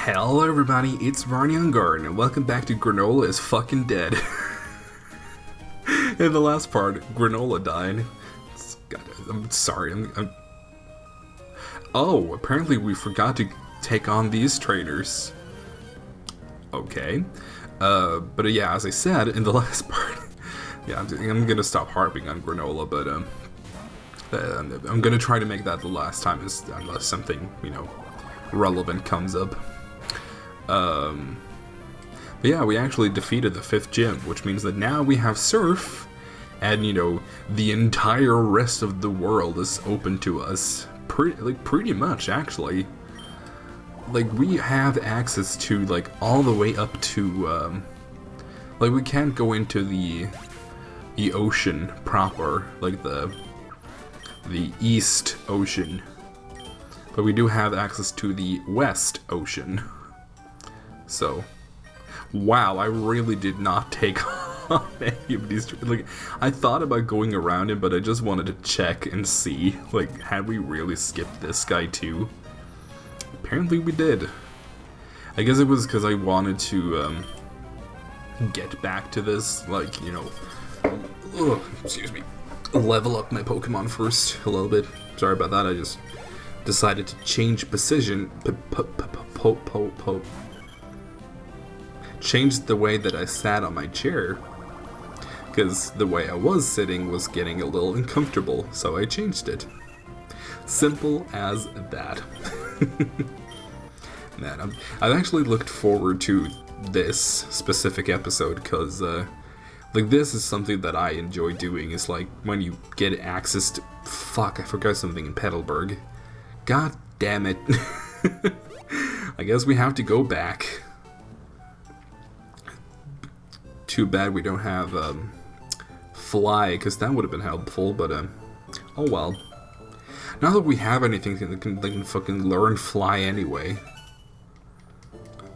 Hello everybody, it's Ronja and Engarde, and welcome back to Granola is fucking dead. In the last part, Granola died. God, I'm sorry, Oh, apparently we forgot to take on these trainers. Okay. But yeah, as I said in the last part, yeah, I'm gonna stop harping on Granola, but I'm gonna try to make that the last time, unless something, relevant comes up. But yeah, we actually defeated the 5th gym, which means that now we have Surf, and the entire rest of the world is open to us. Pretty much, actually. Like, we have access to, all the way up to, we can't go into the ocean proper, the East Ocean. But we do have access to the West Ocean. So, wow, I really did not take on any of these. I thought about going around it, but I just wanted to check and see, had we really skipped this guy too? Apparently we did. I guess it was because I wanted to, get back to this, excuse me, level up my Pokemon first a little bit. Sorry about that, I just decided to change position, changed the way that I sat on my chair, because the way I was sitting was getting a little uncomfortable, so I changed it. Simple as that. Man, I've actually looked forward to this specific episode, because, this is something that I enjoy doing, is when you get access to... Fuck, I forgot something in Petalburg. God damn it. I guess we have to go back. Too bad we don't have Fly, because that would have been helpful, but oh well. Now that we have anything that can fucking learn Fly anyway.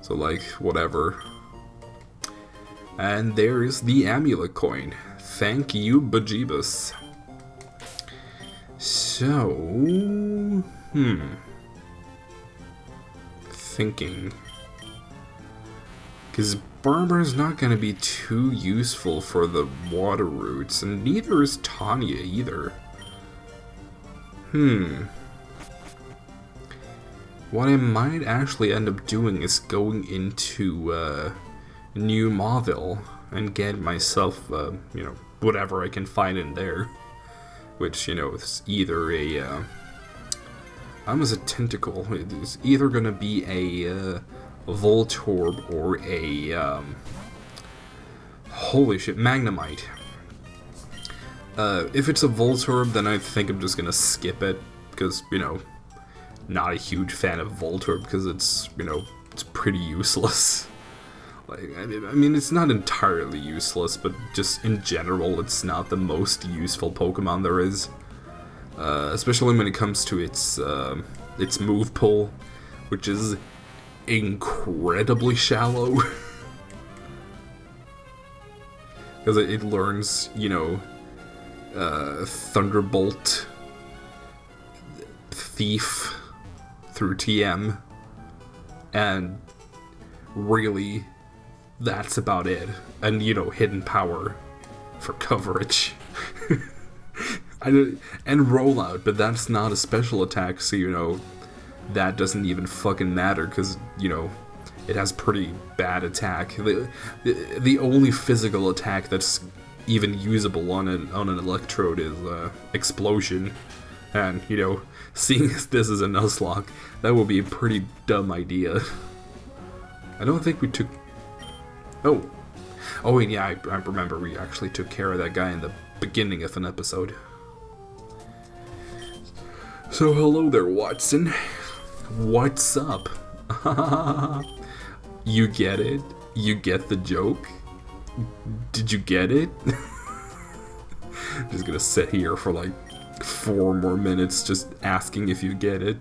So whatever. And there's the amulet coin. Thank you, bejeebus. So... Thinking. Because Barber's not going to be too useful for the water routes, and neither is Tanya either. What I might actually end up doing is going into New Mauville and get myself, whatever I can find in there. Which, is either a, almost a tentacle. It's either going to be a Voltorb or a, holy shit, Magnemite. If it's a Voltorb, then I think I'm just gonna skip it, because, not a huge fan of Voltorb, because it's, it's pretty useless. I mean, it's not entirely useless, but just in general, it's not the most useful Pokemon there is. Especially when it comes to its move pool, which is incredibly shallow. Because it learns, Thunderbolt, Thief through TM, and really, that's about it. And, Hidden Power for coverage. And Rollout, but that's not a special attack, so, that doesn't even fucking matter, because, it has pretty bad attack. The only physical attack that's even usable on an Electrode is Explosion. And, seeing as this is a Nuzlocke, that would be a pretty dumb idea. I don't think we took... Oh, and yeah, I remember we actually took care of that guy in the beginning of an episode. So hello there, Watson. What's up? You get it? You get the joke? Did you get it? Just gonna sit here for 4 more minutes just asking if you get it.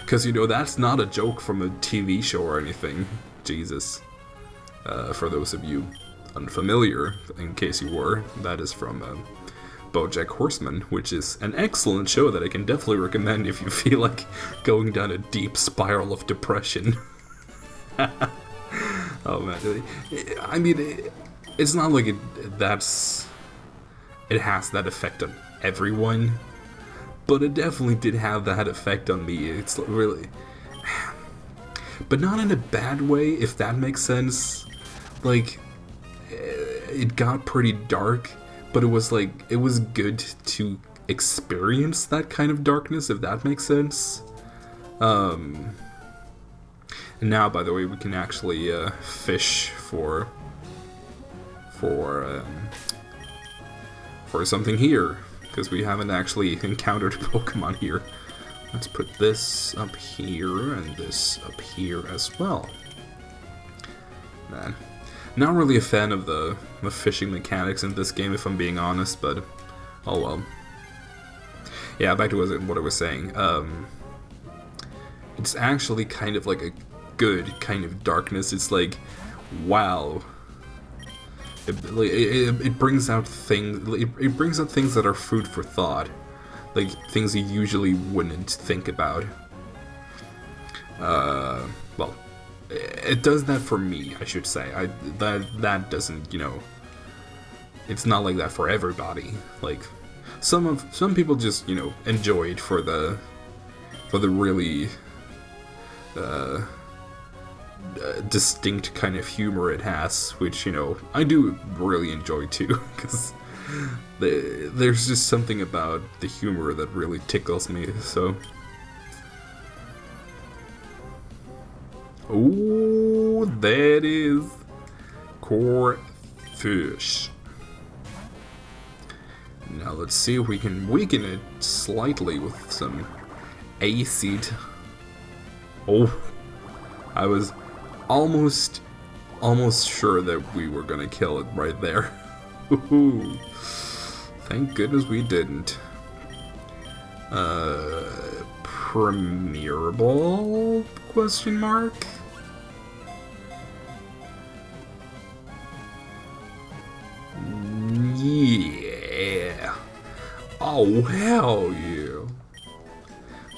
Because, that's not a joke from a TV show or anything. Jesus. For those of you unfamiliar, in case you were, that is from BoJack Horseman, which is an excellent show that I can definitely recommend if you feel like going down a deep spiral of depression. Oh man, I mean, it's not like it has that effect on everyone, but it definitely did have that effect on me. It's really, but not in a bad way, if that makes sense. Like, it got pretty dark, but it was good to experience that kind of darkness, if that makes sense. And now, by the way, we can actually fish for something here, because we haven't actually encountered Pokemon here. Let's put this up here and this up here as well. Man, not really a fan of the fishing mechanics in this game, if I'm being honest, but oh well. Yeah, back to what I was saying. It's actually kind of like a good kind of darkness. It's like, wow. It brings out things. It brings out things that are food for thought, like things you usually wouldn't think about. Well, it does that for me, I should say. That doesn't, you know. It's not like that for everybody. Like some people just, you know, enjoy it for the really distinct kind of humor it has, which, you know, I do really enjoy too, because there's just something about the humor that really tickles me. So, oh, that is core fish. Now let's see if we can weaken it slightly with some acid. Oh, I was almost sure that we were gonna kill it right there. Thank goodness we didn't. Premierable? Question mark? Yeah. Oh, hell yeah.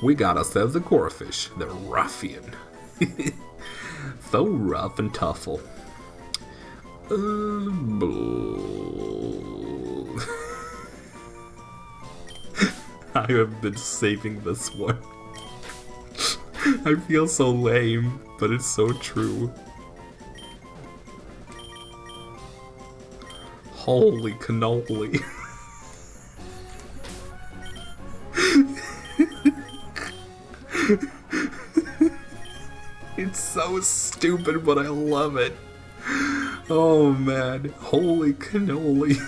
We got ourselves a gorefish, the ruffian. So rough and tuffle. I have been saving this one. I feel so lame, but it's so true. Holy cannoli. It's so stupid, but I love it. Oh man, holy cannoli.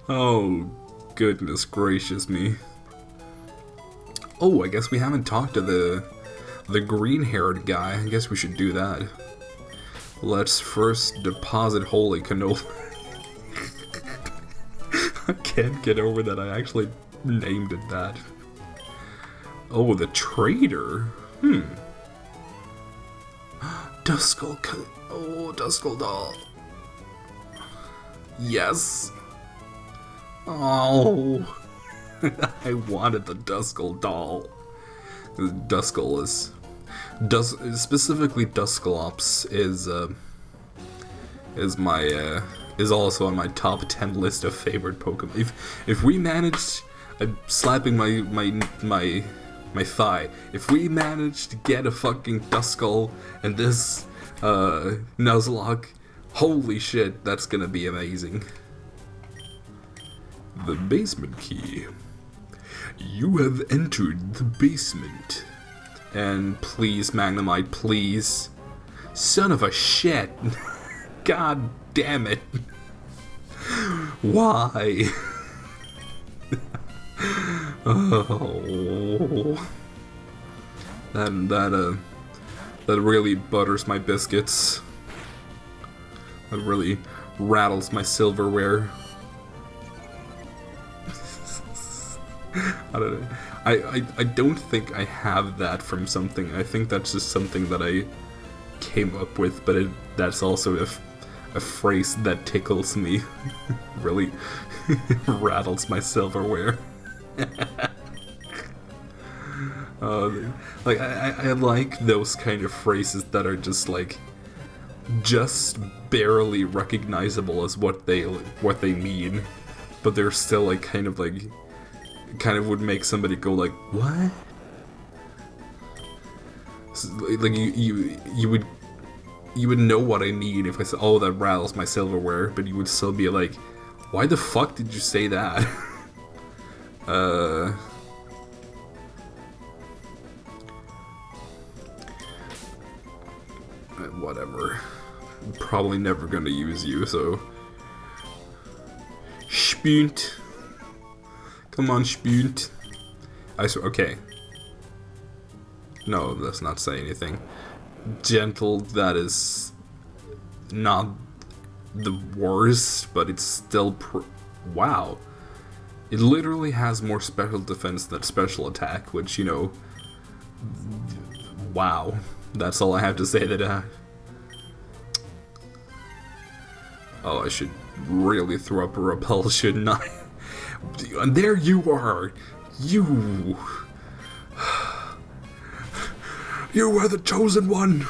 Oh, goodness gracious me. Oh, I guess we haven't talked to the green-haired guy. I guess we should do that. Let's first deposit holy cannoli. I can't get over that I actually named it that. Oh, the trader? Duskull. Oh, Duskull doll. Yes. Oh. I wanted the Duskull doll. Duskull is... specifically Dusclops is also on my top 10 list of favorite Pokemon. If we managed... I'm slapping my thigh. If we manage to get a fucking Duskull and this Nuzlocke, holy shit, that's gonna be amazing. The basement key. You have entered the basement. And please, Magnemite, please. Son of a shit. God damn it. Why? Oh, that really butters my biscuits. That really rattles my silverware. I don't know. I don't think I have that from something. I think that's just something that I came up with, but that's also a phrase that tickles me. Really rattles my silverware. Like I like those kind of phrases that are just like just barely recognizable as what they mean, but they're still like kind of would make somebody go like, what? So, like you would know what I mean if I said, oh, that rattles my silverware, but you would still be like, why the fuck did you say that? Whatever. I'm probably never gonna use you, so. Spunt. Come on, Spunt. I swear, okay. No, let's not say anything. Gentle, that is not the worst, but it's still wow. It literally has more special defense than special attack, which, you know, wow. That's all I have to say that, oh, I should really throw up a repel, shouldn't I? And there you are! You! You are the chosen one!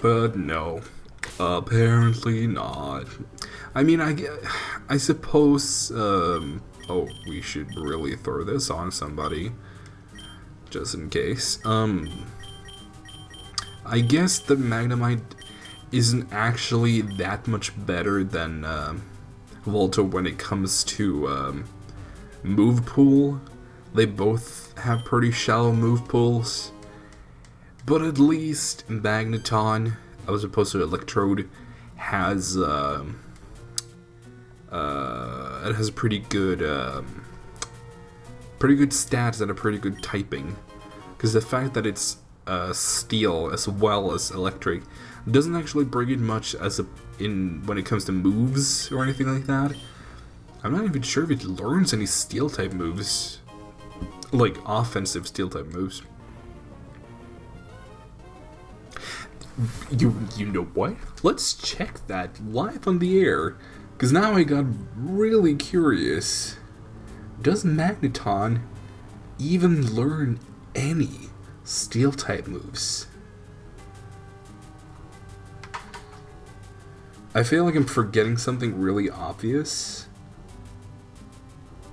But no. Apparently not. I mean, I suppose, oh, we should really throw this on somebody. Just in case. I guess the Magnemite isn't actually that much better than, Volta when it comes to, move pool. They both have pretty shallow move pools. But at least Magneton, as opposed to Electrode, has, it has pretty good stats and a pretty good typing. Because the fact that it's Steel as well as Electric doesn't actually bring in much when it comes to moves or anything like that. I'm not even sure if it learns any Steel type moves, like offensive Steel type moves. You know what? Let's check that live on the air, because now I got really curious. Does Magneton even learn any Steel type moves? I feel like I'm forgetting something really obvious.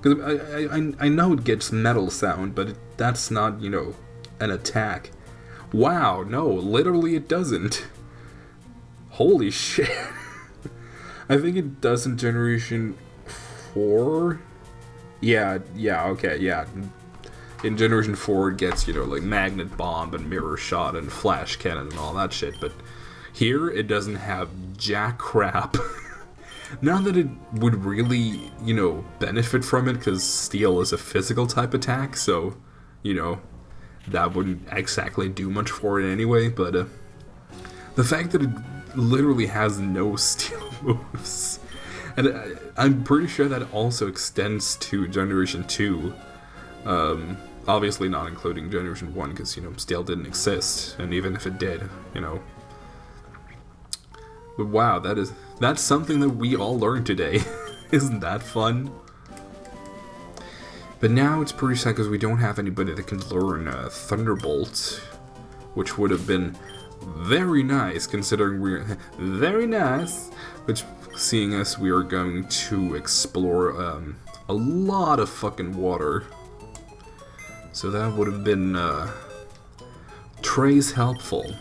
Because I know it gets metal sound, but that's not, you know, an attack. Wow, no, literally it doesn't. Holy shit. I think it does in Generation 4. Yeah, okay, yeah. In Generation 4 it gets, you know, like Magnet Bomb and Mirror Shot and Flash Cannon and all that shit, but here it doesn't have jack crap. Not that it would really, you know, benefit from it, because Steel is a physical type attack, so, you know, that wouldn't exactly do much for it anyway, but the fact that it literally has no Steel moves, and I'm pretty sure that also extends to Generation 2, obviously not including Generation 1, because, you know, Steel didn't exist, and even if it did, you know. But wow, that's something that we all learned today. Isn't that fun? But now it's pretty sad because we don't have anybody that can learn Thunderbolt, which would have been very nice considering we're very nice. Which, seeing as we are going to explore a lot of fucking water, so that would have been trace helpful.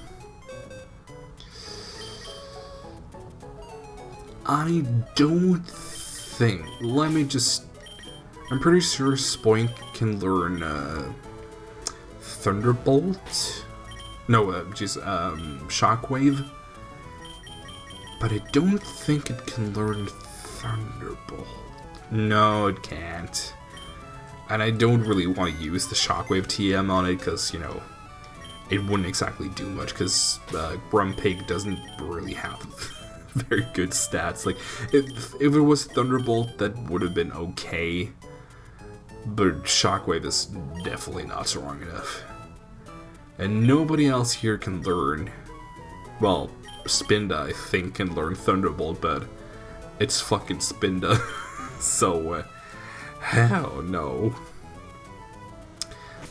I don't think. Let me just. I'm pretty sure Spoink can learn Thunderbolt. No, just Shockwave. But I don't think it can learn Thunderbolt. No, it can't. And I don't really want to use the Shockwave TM on it because, you know, it wouldn't exactly do much because Grumpig doesn't really have very good stats. Like, if it was Thunderbolt, that would have been okay. But Shockwave is definitely not strong enough. And nobody else here can learn. Well, Spinda, I think, can learn Thunderbolt, but it's fucking Spinda. So, hell no.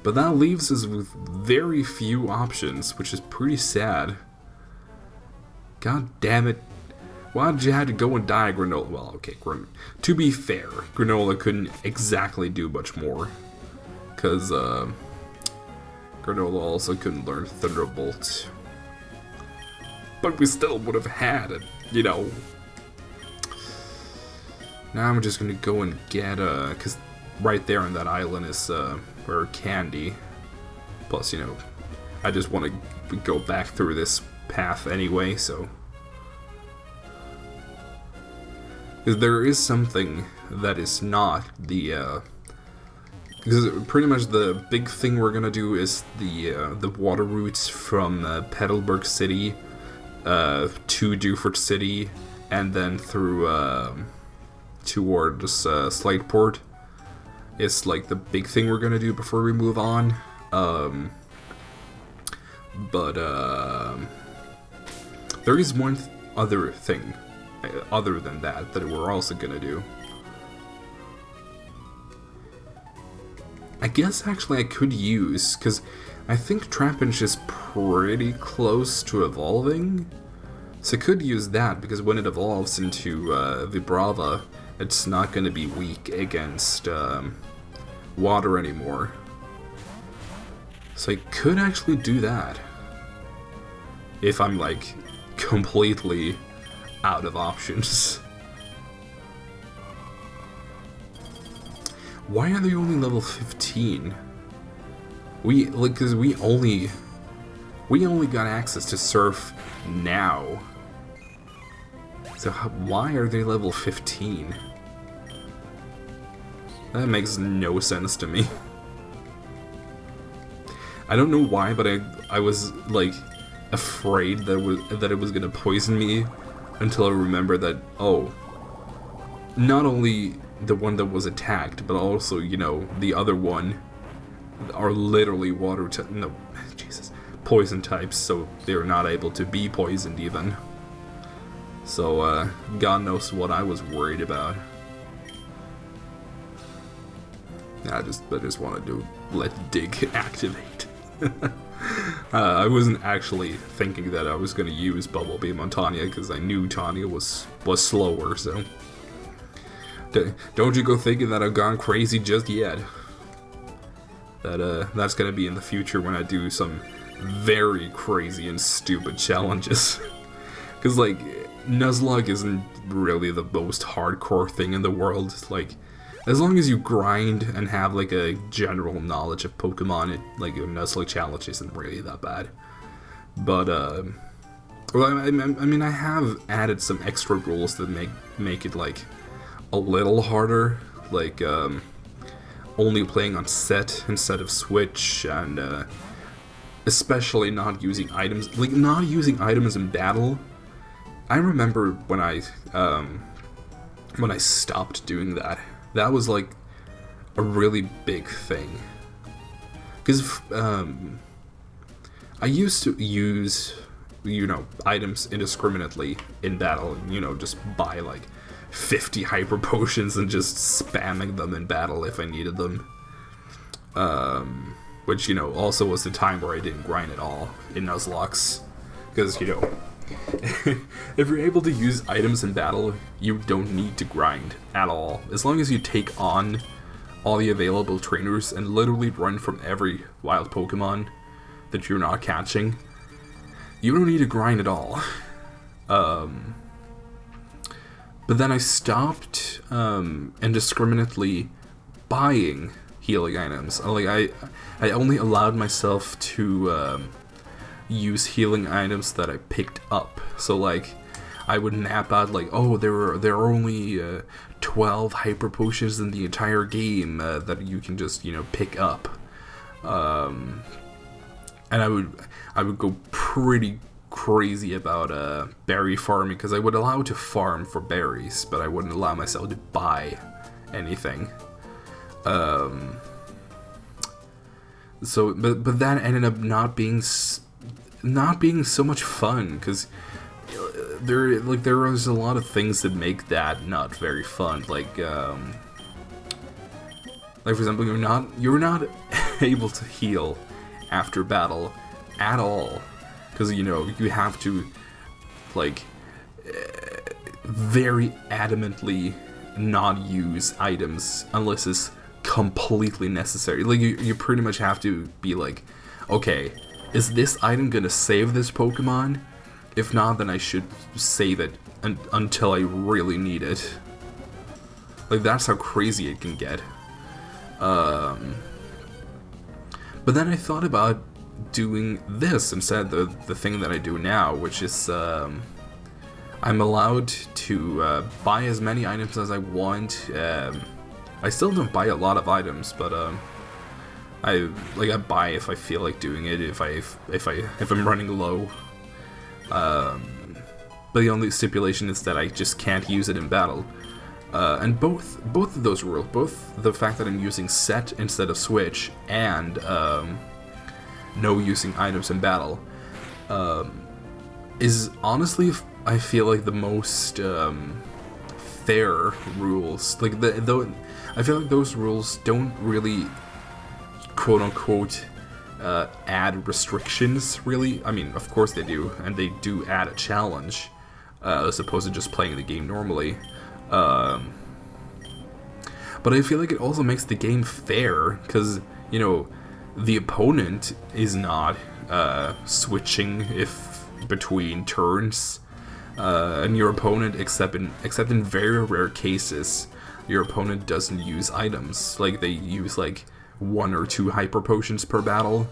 But that leaves us with very few options, which is pretty sad. God damn it. Why'd you have to go and die, Granola? Well, okay, to be fair, Granola couldn't exactly do much more. Because, Granola also couldn't learn Thunderbolt. But we still would have had it, you know. Now I'm just gonna go and get, because right there on that island is, where Candy. Plus, you know, I just want to go back through this path anyway, so. Because there is something that is not the, because pretty much the big thing we're gonna do is the water routes from Petalburg City to Dewford City, and then through towards Slightport. It's like the big thing we're gonna do before we move on. There is one other thing other than that we're also gonna do. I guess actually I could use, because I think Trapinch is pretty close to evolving, so I could use that, because when it evolves into Vibrava, it's not going to be weak against water anymore. So I could actually do that, if I'm like completely out of options. Why are they only level 15? Because we only got access to Surf now. So why are they level 15? That makes no sense to me. I don't know why, but I was like afraid that it was gonna poison me until I remembered that, oh, not only the one that was attacked, but also, you know, the other one are literally poison types, so they're not able to be poisoned even. So, God knows what I was worried about. I just wanted to let Dig activate. I wasn't actually thinking that I was going to use Bubble Beam on Tanya, because I knew Tanya was slower, so. Don't you go thinking that I've gone crazy just yet. That's going to be in the future when I do some very crazy and stupid challenges. Because, like, Nuzlocke isn't really the most hardcore thing in the world. It's like, as long as you grind and have, like, a general knowledge of Pokemon, like, a Nuzlocke challenge isn't really that bad. But, well, I mean, I have added some extra rules that make it, like, a little harder, like only playing on set instead of switch, and especially not using items, like not using items in battle. I remember when I stopped doing that. That was like a really big thing, because I used to use, you know, items indiscriminately in battle, you know, just buy like 50 hyper potions and just spamming them in battle if I needed them. Which, you know, also was the time where I didn't grind at all in Nuzlocke. Because, you know, if you're able to use items in battle, you don't need to grind at all. As long as you take on all the available trainers and literally run from every wild Pokemon that you're not catching, you don't need to grind at all. But then I stopped indiscriminately buying healing items. Like I only allowed myself to use healing items that I picked up. So like I would map out like, oh, there are only 12 hyper potions in the entire game that you can just, you know, pick up. And I would go pretty crazy about berry farming, because I would allow to farm for berries, but I wouldn't allow myself to buy anything. So, but that ended up not being so much fun, because there is a lot of things that make that not very fun. Like for example, you're not able to heal after battle at all, because you have to like very adamantly not use items unless it's completely necessary. Like you pretty much have to be like, okay, is this item gonna save this Pokemon? If not, then I should save it until I really need it. Like, that's how crazy it can get. But then I thought about doing this instead, the thing that I do now, which is I'm allowed to buy as many items as I want. I still don't buy a lot of items, but I buy if I feel like doing it, if I'm running low. But the only stipulation is that I just can't use it in battle. And both of those rules, both the fact that I'm using set instead of switch, and no using items in battle, is honestly, I feel like the most fair rules. Like though I feel like those rules don't really, quote unquote, add restrictions, really. I mean, of course they do, and they do add a challenge, as opposed to just playing the game normally. But I feel like it also makes the game fair, because, the opponent is not switching between turns, and your opponent, except in very rare cases, your opponent doesn't use items. Like, they use, 1 or 2 hyper potions per battle.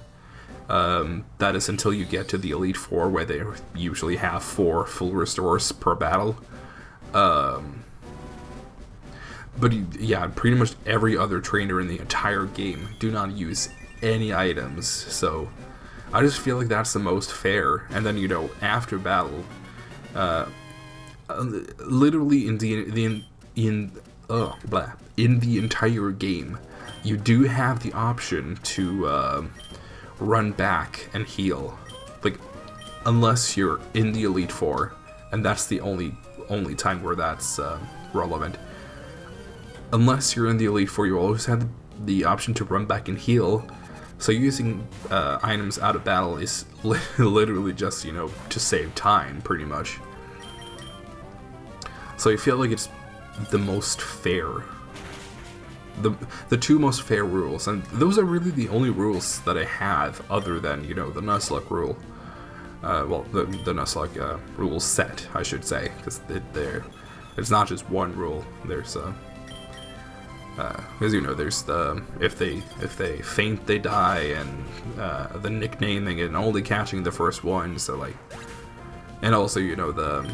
That is until you get to the Elite Four, where they usually have 4 full restores per battle. But yeah, pretty much every other trainer in the entire game do not use any items. So I just feel like that's the most fair. And then after battle, literally in the entire game, you do have the option to run back and heal, unless you're in the Elite Four, and that's the only time where that's relevant. Unless you're in the Elite Four, you always have the option to run back and heal. So using items out of battle is literally just to save time, pretty much. So I feel like it's the most fair. The 2 most fair rules, and those are really the only rules that I have, other than the Nuzlocke rule. The Nuzlocke rule set, I should say, because it's not just one rule. There's as there's the if they faint they die, and the nicknaming and only catching the first one. So and also the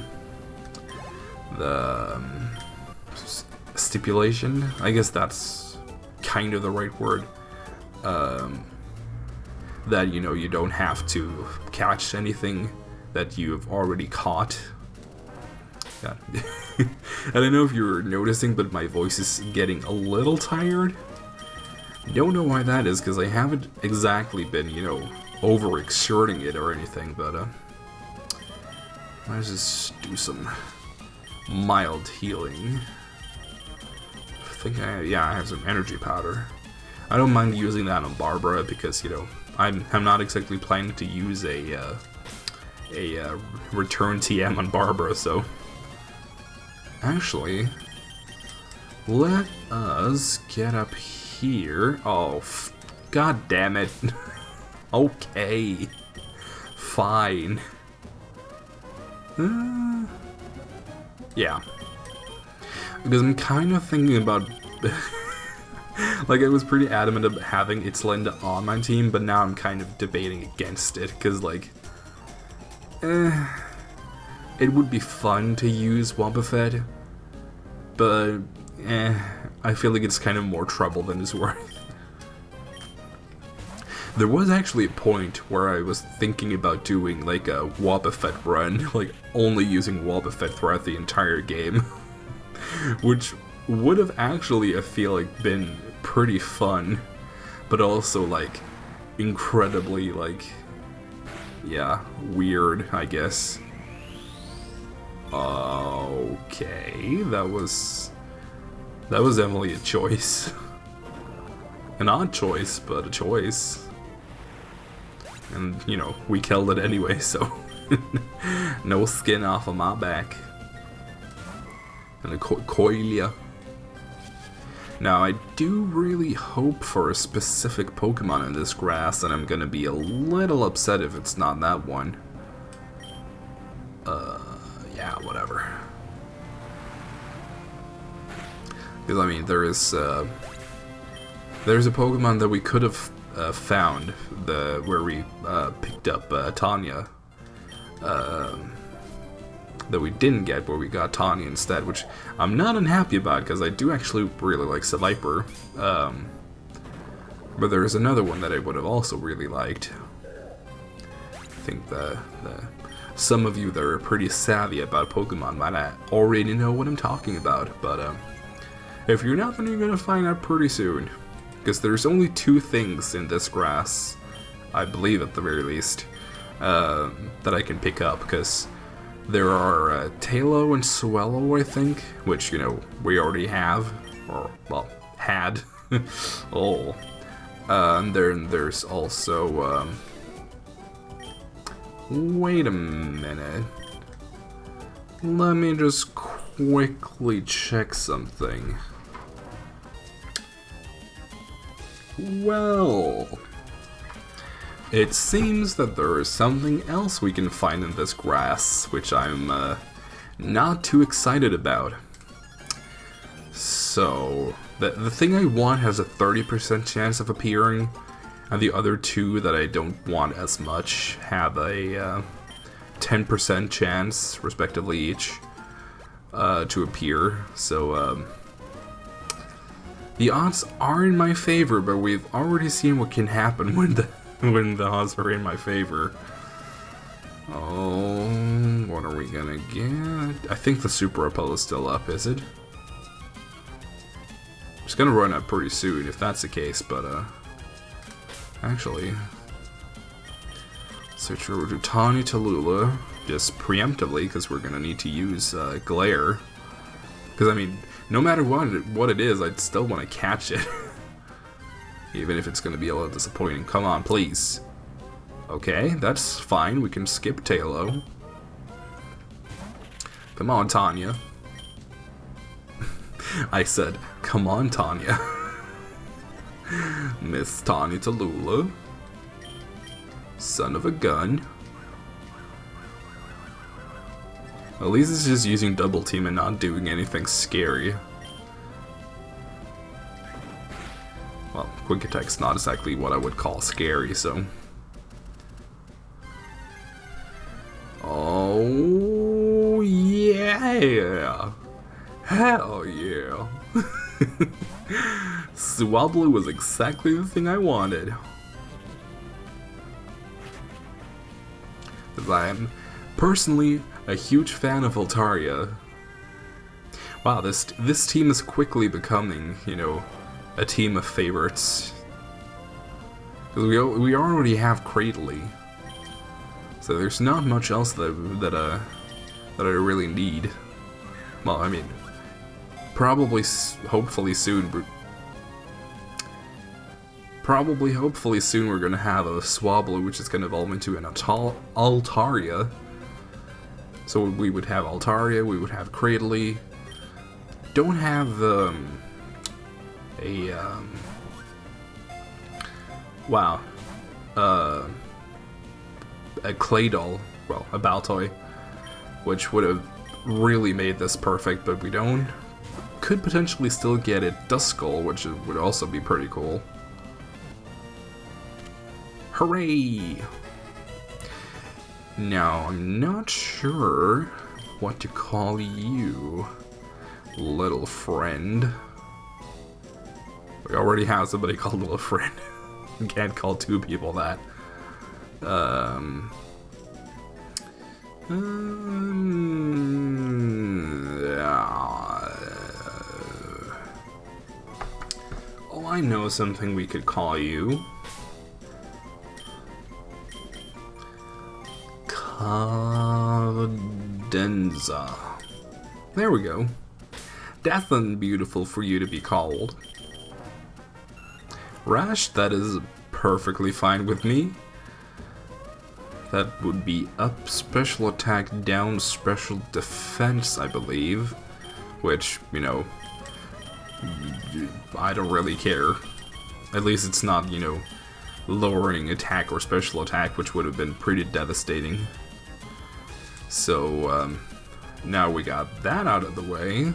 stipulation, I guess that's kind of the right word, that you don't have to catch anything that you've already caught. Yeah. I don't know if you're noticing, but my voice is getting a little tired. Don't know why that is, because I haven't exactly been overexerting it or anything, but let's just do some mild healing. I have some energy powder. I don't mind using that on Barbara, because I'm not exactly planning to use a return TM on Barbara. So actually, let us get up here. Oh, god damn it. Okay, fine. Yeah. Because I'm kind of thinking about... I was pretty adamant about having Itzlinda on my team, but now I'm kind of debating against it, because, it would be fun to use Wobbuffet, but, I feel like it's kind of more trouble than it's worth. There was actually a point where I was thinking about doing, a Wobbuffet run, only using Wobbuffet throughout the entire game. Which would have actually, I feel like, been pretty fun, but also incredibly weird, I guess. Okay, that was definitely a choice. An odd choice, but a choice. And, you know, we killed it anyway, so... no skin off of my back. And a coilia. Now, I do really hope for a specific Pokemon in this grass, and I'm gonna be a little upset if it's not that one. Yeah, whatever. Because, I mean, there's a Pokemon that we could have found, where we picked up Tanya. That we didn't get, where we got Tanya instead, which I'm not unhappy about, because I do actually really like Sniper. But there's another one that I would have also really liked. I think some of you that are pretty savvy about Pokemon might already know what I'm talking about, but if you're not, then you're gonna find out pretty soon. Because there's only 2 things in this grass, I believe at the very least, that I can pick up, because there are Tailo and Swellow, I think, which, you know, we already have, or, well, had. Oh. And then there's also, wait a minute. Let me just quickly check something. Well, it seems that there is something else we can find in this grass, which I'm not too excited about. So, the thing I want has a 30% chance of appearing, and the other 2 that I don't want as much have a 10% chance, respectively, each, to appear. So, the odds are in my favor, but we've already seen what can happen when the odds are in my favor. Oh, what are we gonna get? I think the Super Repel is still up, is it? It's gonna run up pretty soon if that's the case, but actually, switch over to Tawny Tallulah, just preemptively, because we're gonna need to use Glare. Because, I mean, no matter what it is, I'd still want to catch it. Even if it's going to be a little disappointing. Come on, please. Okay, that's fine. We can skip Tailo. Come on, Tanya. I said, come on, Tanya. Miss Tawny Tallulah. Son of a gun. At least it's just using Double Team and not doing anything scary. Well, Quick Attack's not exactly what I would call scary, so... Oh, yeah! Hell yeah! Swablu was exactly the thing I wanted. Because I am, personally, a huge fan of Altaria. Wow, this team is quickly becoming, you know, a team of favorites. Because we already have Cradley, so there's not much else that I really need. Well, I mean, probably, hopefully soon we're gonna have a Swablu, which is gonna evolve into an Altaria. So we would have Altaria, we would have Cradley. Don't have a Claydol, well, a Baltoy, which would have really made this perfect, but we don't. Could potentially still get it Duskull, which would also be pretty cool. Hooray! Now, I'm not sure what to call you, little friend. We already have somebody called little friend. You can't call 2 people that. Oh, I know something we could call you. Denza. There we go. That's beautiful for you to be called. Rash, that is perfectly fine with me. That would be up special attack, down special defense, I believe. Which, you know, I don't really care. At least it's not, you know, lowering attack or special attack, which would have been pretty devastating. So, now we got that out of the way.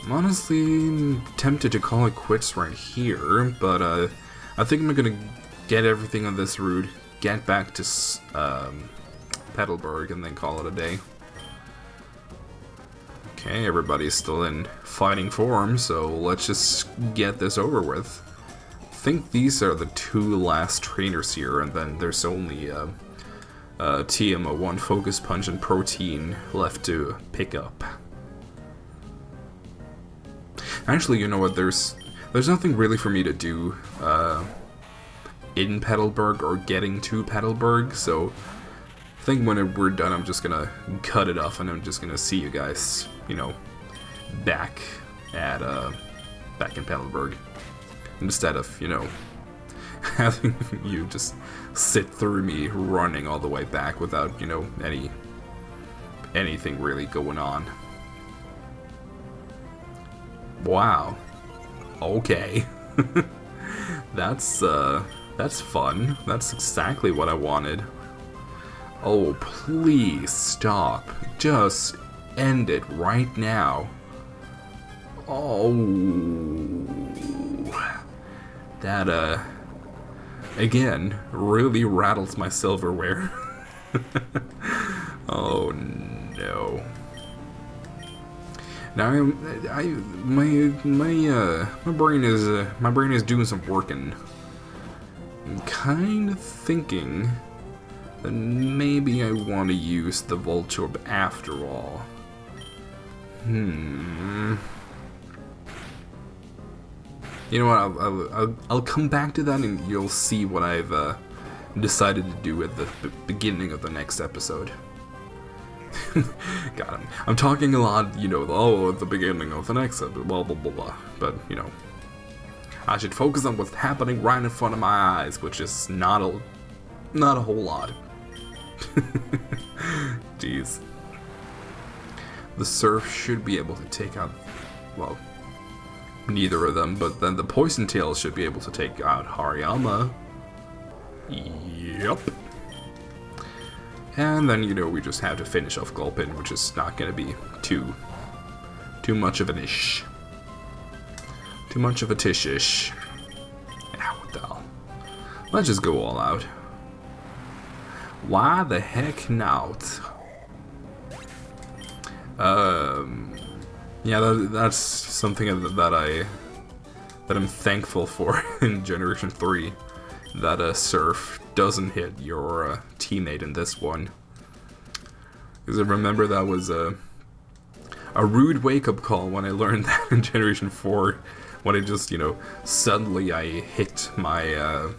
I'm honestly tempted to call it quits right here, but I think I'm gonna get everything on this route, get back to Petalburg, and then call it a day. Okay, everybody's still in fighting form, so let's just get this over with. I think these are the 2 last trainers here, and then there's only TMO 1 Focus Punch and Protein left to pick up. Actually, you know what, there's nothing really for me to do in Petalburg or getting to Petalburg, so I think when we're done I'm just gonna cut it off and I'm just gonna see you guys, you know, back in Petalburg, instead of, you know, having you just sit through me running all the way back without, you know, anything really going on. Wow. Okay. That's fun. That's exactly what I wanted. Oh, please stop. Just end it right now. Oh. That, again, really rattles my silverware. Oh, no. Now my brain is doing some working. I'm kind of thinking that maybe I want to use the Voltorb after all. You know what? I'll come back to that, and you'll see what I've decided to do at the beginning of the next episode. God, I'm talking a lot, you know, at the beginning of the next episode, blah, blah, blah, blah. But, you know, I should focus on what's happening right in front of my eyes, which is not a whole lot. Jeez. The Surf should be able to take out, well, neither of them, but then the Poison Tail should be able to take out Hariyama. Yep. And then, you know, we just have to finish off Gulpin, which is not going to be too much of an ish. Too much of a tish-ish. Yeah, what the hell. Let's just go all out. Why the heck not? Yeah, that's something that I'm thankful for in Generation 3. That Surf doesn't hit your teammate in this one. Because I remember that was a rude wake-up call when I learned that in Generation 4. When I just, you know, suddenly I hit my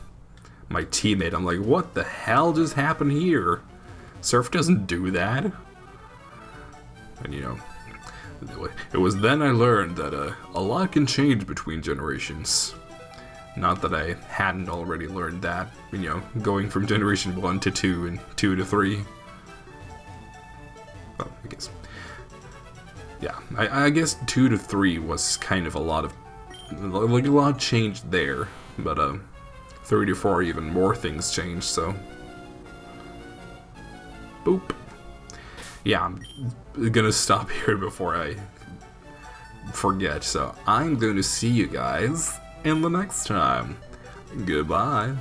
my teammate. I'm like, what the hell just happened here? Surf doesn't do that. And, you know, it was then I learned that a lot can change between generations. Not that I hadn't already learned that, you know, going from Generation 1 to 2 and 2 to 3. Well, I guess. Yeah, I guess 2 to 3 was kind of a lot changed there, but 3 to 4 even more things changed, so. Boop. Yeah, I'm gonna stop here before I forget, so I'm going to see you guys in the next time. Goodbye.